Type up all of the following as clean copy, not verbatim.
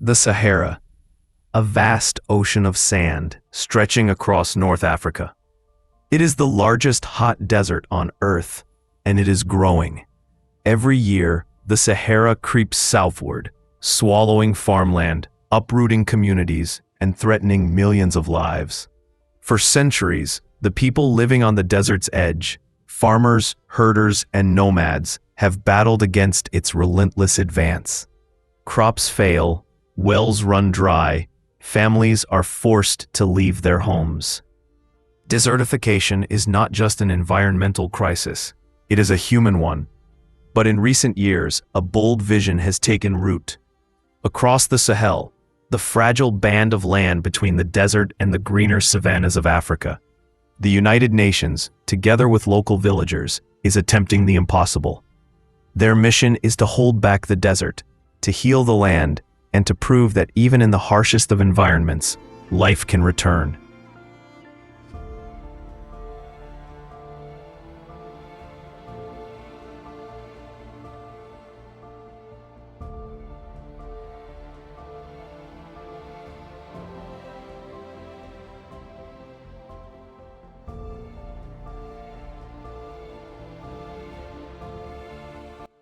The Sahara, a vast ocean of sand stretching across North Africa. It is the largest hot desert on Earth, and it is growing. Every year, the Sahara creeps southward, swallowing farmland, uprooting communities, and threatening millions of lives. For centuries, the people living on the desert's edge, farmers, herders, and nomads, have battled against its relentless advance. Crops fail, wells run dry, families are forced to leave their homes. Desertification is not just an environmental crisis, it is a human one. But in recent years, a bold vision has taken root. Across the Sahel, the fragile band of land between the desert and the greener savannas of Africa, the United Nations, together with local villagers, is attempting the impossible. Their mission is to hold back the desert, to heal the land, and to prove that even in the harshest of environments, life can return.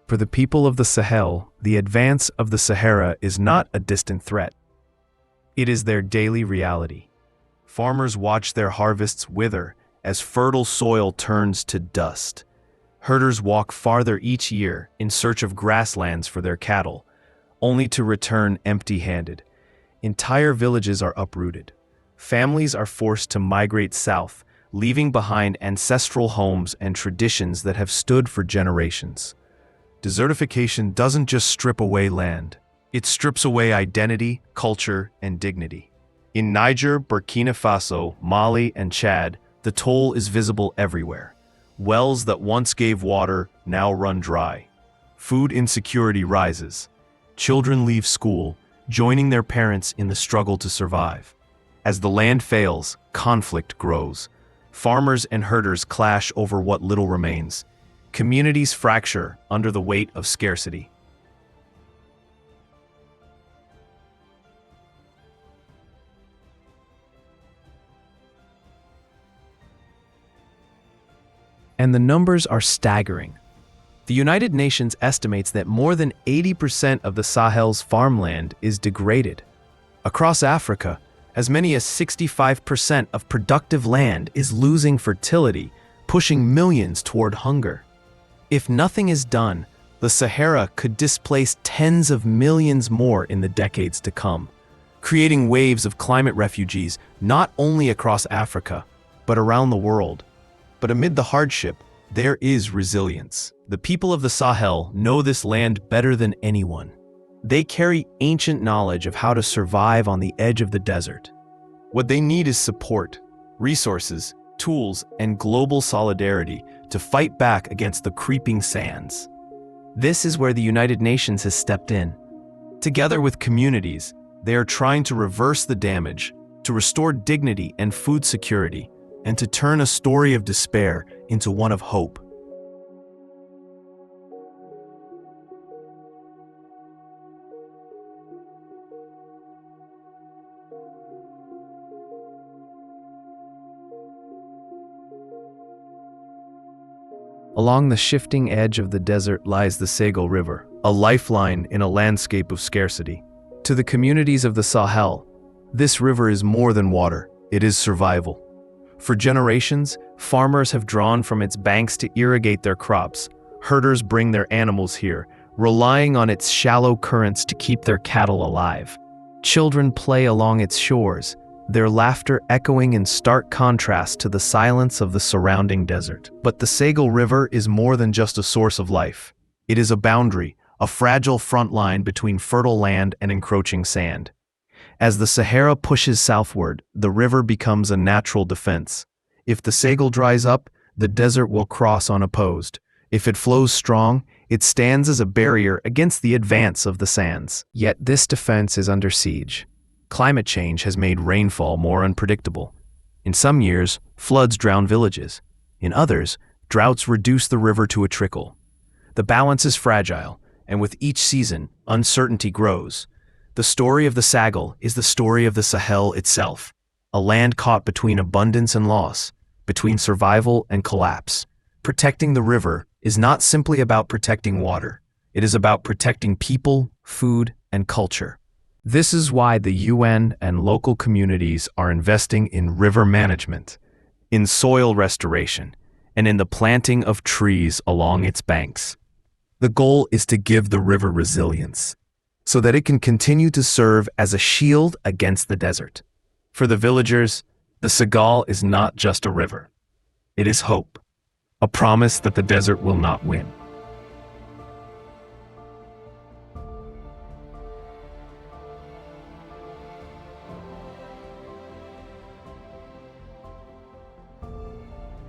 For the people of the Sahel, the advance of the Sahara is not a distant threat. It is their daily reality. Farmers watch their harvests wither as fertile soil turns to dust. Herders walk farther each year in search of grasslands for their cattle, only to return empty-handed. Entire villages are uprooted. Families are forced to migrate south, leaving behind ancestral homes and traditions that have stood for generations. Desertification doesn't just strip away land. It strips away identity, culture, and dignity. In Niger, Burkina Faso, Mali, and Chad, the toll is visible everywhere. Wells that once gave water now run dry. Food insecurity rises. Children leave school, joining their parents in the struggle to survive. As the land fails, conflict grows. Farmers and herders clash over what little remains. Communities fracture under the weight of scarcity. And the numbers are staggering. The United Nations estimates that more than 80% of the Sahel's farmland is degraded. Across Africa, as many as 65% of productive land is losing fertility, pushing millions toward hunger. If nothing is done, the Sahara could displace tens of millions more in the decades to come, creating waves of climate refugees not only across Africa, but around the world. But amid the hardship, there is resilience. The people of the Sahel know this land better than anyone. They carry ancient knowledge of how to survive on the edge of the desert. What they need is support, resources, tools, and global solidarity to fight back against the creeping sands. This is where the United Nations has stepped in. Together with communities, they are trying to reverse the damage, to restore dignity and food security, and to turn a story of despair into one of hope. Along the shifting edge of the desert lies the Sahel River, a lifeline in a landscape of scarcity. To the communities of the Sahel, this river is more than water, it is survival. For generations, farmers have drawn from its banks to irrigate their crops. Herders bring their animals here, relying on its shallow currents to keep their cattle alive. Children play along its shores, their laughter echoing in stark contrast to the silence of the surrounding desert. But the Sahel River is more than just a source of life. It is a boundary, a fragile front line between fertile land and encroaching sand. As the Sahara pushes southward, the river becomes a natural defense. If the Sahel dries up, the desert will cross unopposed. If it flows strong, it stands as a barrier against the advance of the sands. Yet this defense is under siege. Climate change has made rainfall more unpredictable. In some years, floods drown villages. In others, droughts reduce the river to a trickle. The balance is fragile, and with each season, uncertainty grows. The story of the Sahel is the story of the Sahel itself, a land caught between abundance and loss, between survival and collapse. Protecting the river is not simply about protecting water. It is about protecting people, food, and culture. This is why the UN and local communities are investing in river management, in soil restoration, and in the planting of trees along its banks. The goal is to give the river resilience, so that it can continue to serve as a shield against the desert. For the villagers, the Sahel is not just a river. It is hope, a promise that the desert will not win.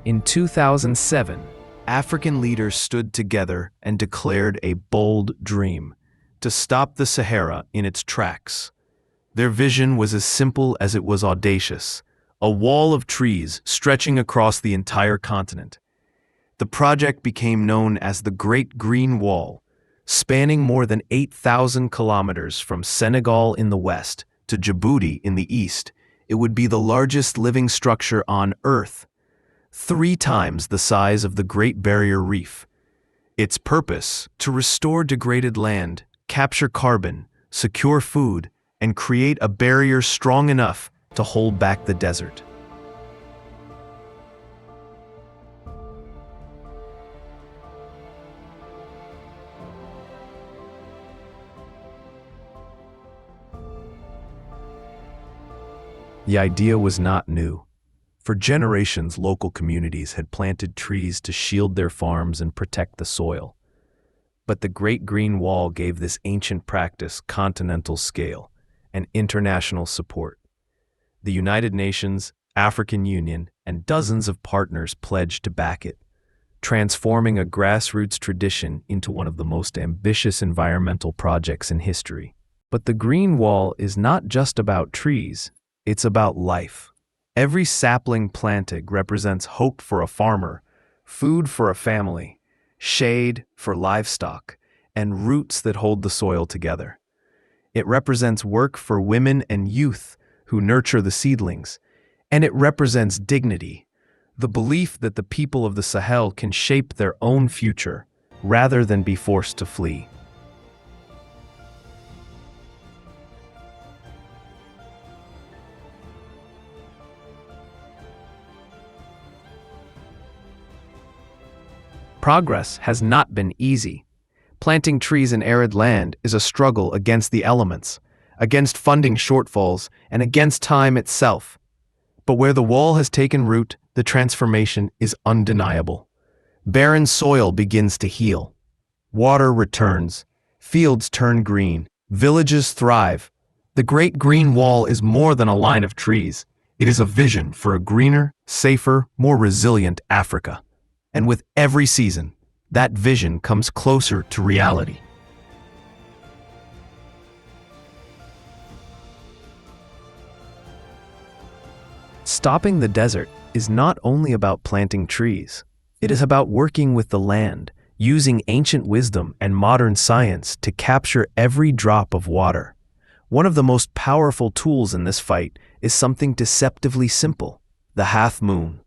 In 2007, African leaders stood together and declared a bold dream to stop the Sahara in its tracks. Their vision was as simple as it was audacious, a wall of trees stretching across the entire continent. The project became known as the Great Green Wall, spanning more than 8,000 kilometers from Senegal in the west to Djibouti in the east. It would be the largest living structure on Earth, 3 times the size of the Great Barrier Reef. Its purpose: to restore degraded land, capture carbon, secure food, and create a barrier strong enough to hold back the desert. The idea was not new. For generations, local communities had planted trees to shield their farms and protect the soil. But the Great Green Wall gave this ancient practice continental scale and international support. The United Nations, African Union, and dozens of partners pledged to back it, transforming a grassroots tradition into one of the most ambitious environmental projects in history. But the Green Wall is not just about trees, it's about life. Every sapling planted represents hope for a farmer, food for a family, shade for livestock, and roots that hold the soil together. It represents work for women and youth who nurture the seedlings, and it represents dignity, the belief that the people of the Sahel can shape their own future rather than be forced to flee. Progress has not been easy. Planting trees in arid land is a struggle against the elements, against funding shortfalls, and against time itself. But where the wall has taken root, the transformation is undeniable. Barren soil begins to heal. Water returns. Fields turn green. Villages thrive. The Great Green Wall is more than a line of trees. It is a vision for a greener, safer, more resilient Africa. And with every season, that vision comes closer to reality. Stopping the desert is not only about planting trees. It is about working with the land, using ancient wisdom and modern science to capture every drop of water. One of the most powerful tools in this fight is something deceptively simple: the half moon.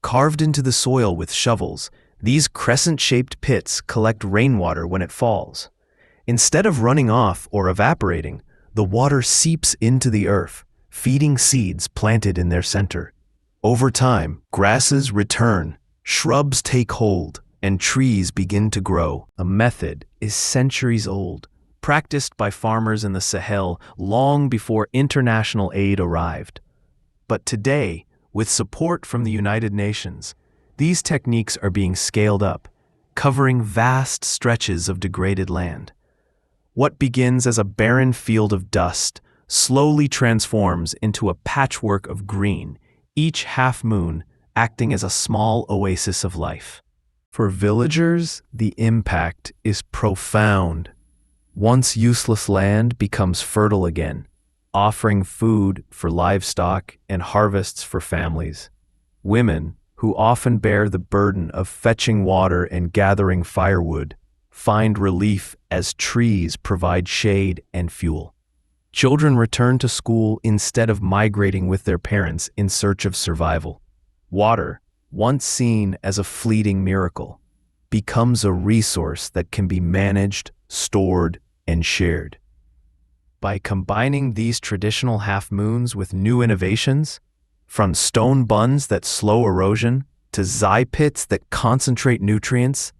Carved into the soil with shovels, these crescent-shaped pits collect rainwater when it falls. Instead of running off or evaporating, the water seeps into the earth, feeding seeds planted in their center. Over time, grasses return, shrubs take hold, and trees begin to grow. A method is centuries old, practiced by farmers in the Sahel long before international aid arrived. But today, with support from the United Nations, these techniques are being scaled up, covering vast stretches of degraded land. What begins as a barren field of dust slowly transforms into a patchwork of green, each half moon acting as a small oasis of life. For villagers, the impact is profound. Once useless land becomes fertile again, offering food for livestock and harvests for families. Women, who often bear the burden of fetching water and gathering firewood, find relief as trees provide shade and fuel. Children return to school instead of migrating with their parents in search of survival. Water, once seen as a fleeting miracle, becomes a resource that can be managed, stored, and shared. By combining these traditional half-moons with new innovations, from stone buns that slow erosion to zai pits that concentrate nutrients,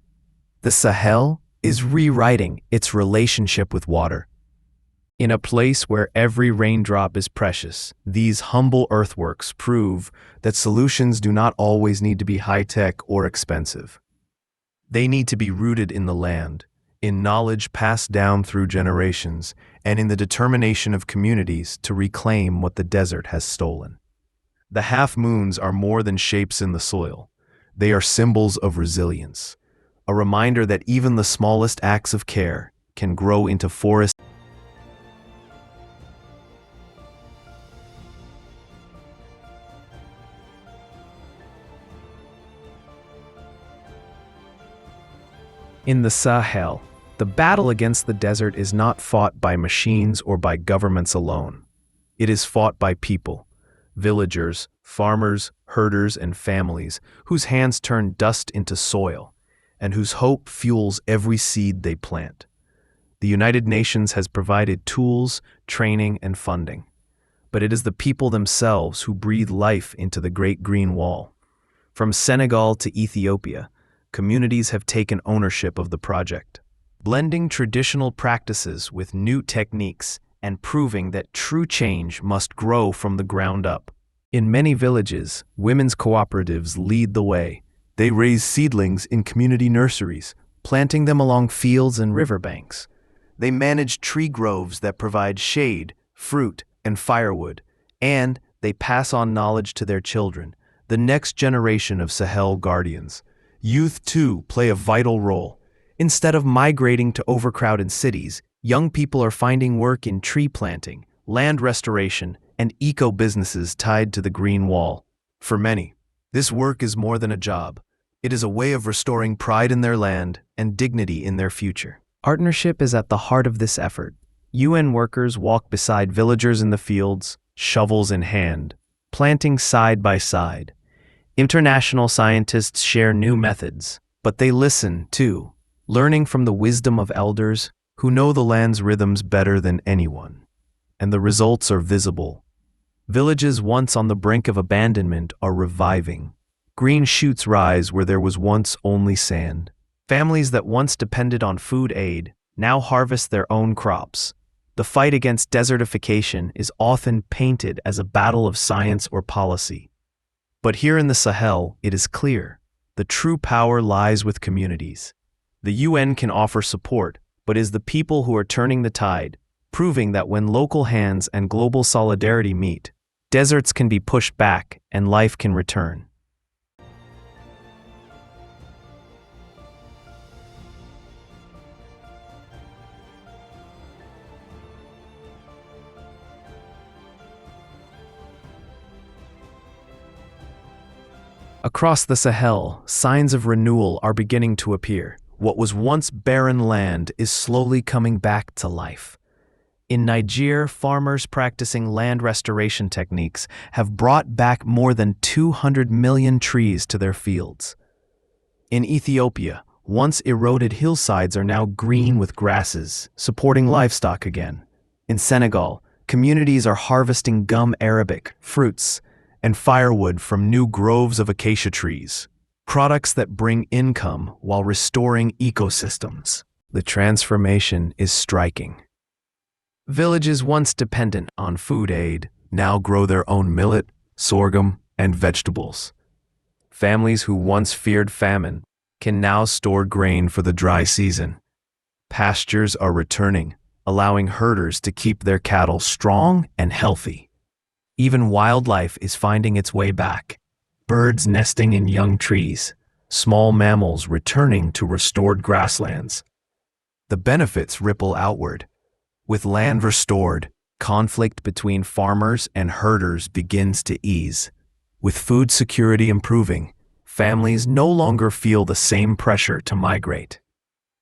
the Sahel is rewriting its relationship with water. In a place where every raindrop is precious, these humble earthworks prove that solutions do not always need to be high-tech or expensive. They need to be rooted in the land, in knowledge passed down through generations, and in the determination of communities to reclaim what the desert has stolen. The half-moons are more than shapes in the soil. They are symbols of resilience, a reminder that even the smallest acts of care can grow into forests. In the Sahel, the battle against the desert is not fought by machines or by governments alone. It is fought by people, villagers, farmers, herders, and families whose hands turn dust into soil and whose hope fuels every seed they plant. The United Nations has provided tools, training, and funding, but it is the people themselves who breathe life into the Great Green Wall. From Senegal to Ethiopia, communities have taken ownership of the project, blending traditional practices with new techniques and proving that true change must grow from the ground up. In many villages, women's cooperatives lead the way. They raise seedlings in community nurseries, planting them along fields and riverbanks. They manage tree groves that provide shade, fruit, and firewood, and they pass on knowledge to their children, the next generation of Sahel guardians. Youth, too, play a vital role. Instead of migrating to overcrowded cities, young people are finding work in tree planting, land restoration, and eco-businesses tied to the Green Wall. For many, this work is more than a job. It is a way of restoring pride in their land and dignity in their future. Partnership is at the heart of this effort. UN workers walk beside villagers in the fields, shovels in hand, planting side by side. International scientists share new methods, but they listen, too, learning from the wisdom of elders who know the land's rhythms better than anyone. And the results are visible. Villages once on the brink of abandonment are reviving. Green shoots rise where there was once only sand. Families that once depended on food aid now harvest their own crops. The fight against desertification is often painted as a battle of science or policy. But here in the Sahel, it is clear. The true power lies with communities. The UN can offer support, but it is the people who are turning the tide, proving that when local hands and global solidarity meet, deserts can be pushed back and life can return. Across the Sahel, signs of renewal are beginning to appear. What was once barren land is slowly coming back to life. In Niger, farmers practicing land restoration techniques have brought back more than 200 million trees to their fields. In Ethiopia, once eroded hillsides are now green with grasses, supporting livestock again. In Senegal, communities are harvesting gum arabic, fruits, and firewood from new groves of acacia trees, products that bring income while restoring ecosystems. The transformation is striking. Villages once dependent on food aid now grow their own millet, sorghum, and vegetables. Families who once feared famine can now store grain for the dry season. Pastures are returning, allowing herders to keep their cattle strong and healthy. Even wildlife is finding its way back. Birds nesting in young trees, small mammals returning to restored grasslands. The benefits ripple outward. With land restored, conflict between farmers and herders begins to ease. With food security improving, families no longer feel the same pressure to migrate.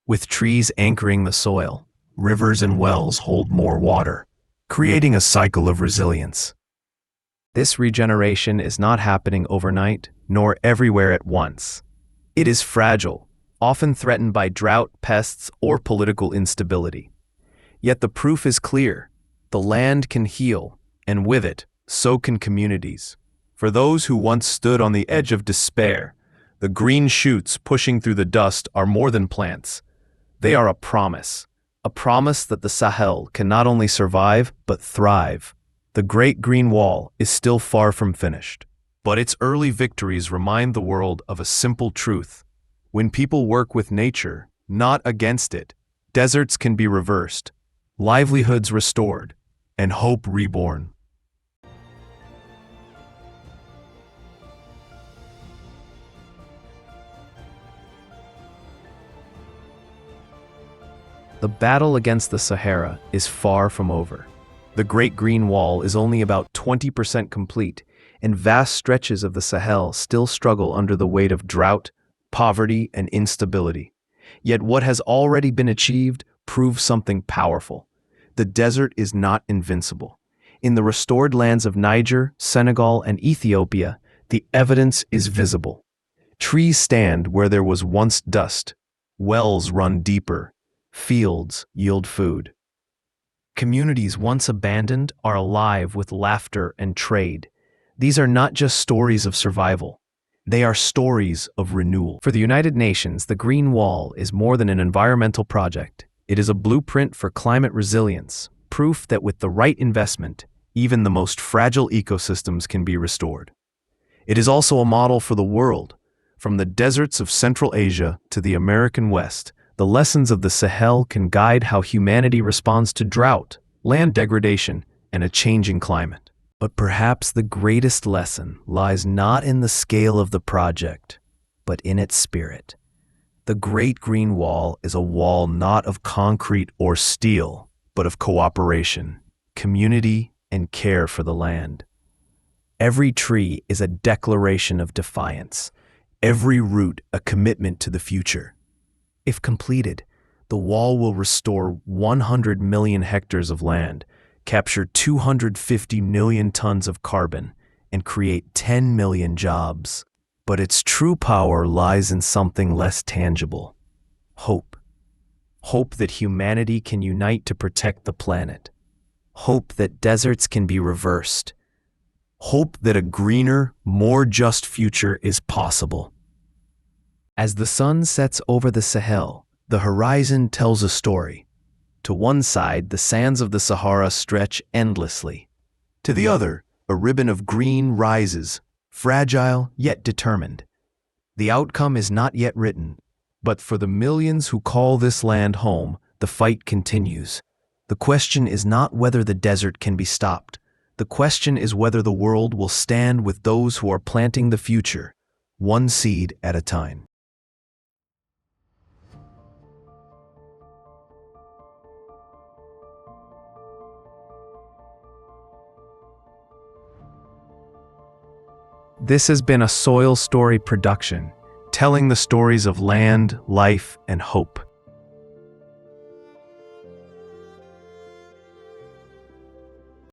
With trees anchoring the soil, rivers and wells hold more water. creating a cycle of resilience. This regeneration is not happening overnight, nor everywhere at once. It is fragile, often threatened by drought, pests, or political instability. Yet the proof is clear. The land can heal, and with it, so can communities. For those who once stood on the edge of despair, the green shoots pushing through the dust are more than plants. They are a promise that the Sahel can not only survive, but thrive. The Great Green Wall is still far from finished, but its early victories remind the world of a simple truth. When people work with nature, not against it, deserts can be reversed, livelihoods restored, and hope reborn. The battle against the Sahara is far from over. The Great Green Wall is only about 20% complete, and vast stretches of the Sahel still struggle under the weight of drought, poverty, and instability. Yet what has already been achieved proves something powerful. The desert is not invincible. In the restored lands of Niger, Senegal, and Ethiopia, the evidence is visible. Trees stand where there was once dust, wells run deeper, fields yield food. Communities once abandoned are alive with laughter and trade. These are not just stories of survival. They are stories of renewal. For the United Nations, the Green Wall is more than an environmental project. It is a blueprint for climate resilience, proof that with the right investment, even the most fragile ecosystems can be restored. It is also a model for the world. From the deserts of Central Asia to the American West, the lessons of the Sahel can guide how humanity responds to drought, land degradation, and a changing climate. But perhaps the greatest lesson lies not in the scale of the project, but in its spirit. The Great Green Wall is a wall not of concrete or steel, but of cooperation, community, and care for the land. Every tree is a declaration of defiance, every root a commitment to the future. If completed, the wall will restore 100 million hectares of land, capture 250 million tons of carbon, and create 10 million jobs. But its true power lies in something less tangible: hope. Hope that humanity can unite to protect the planet. Hope that deserts can be reversed. Hope that a greener, more just future is possible. As the sun sets over the Sahel, the horizon tells a story. To one side, the sands of the Sahara stretch endlessly. To the other, a ribbon of green rises, fragile yet determined. The outcome is not yet written, but for the millions who call this land home, the fight continues. The question is not whether the desert can be stopped. The question is whether the world will stand with those who are planting the future, one seed at a time. This has been a Soil Story production, telling the stories of land, life, and hope.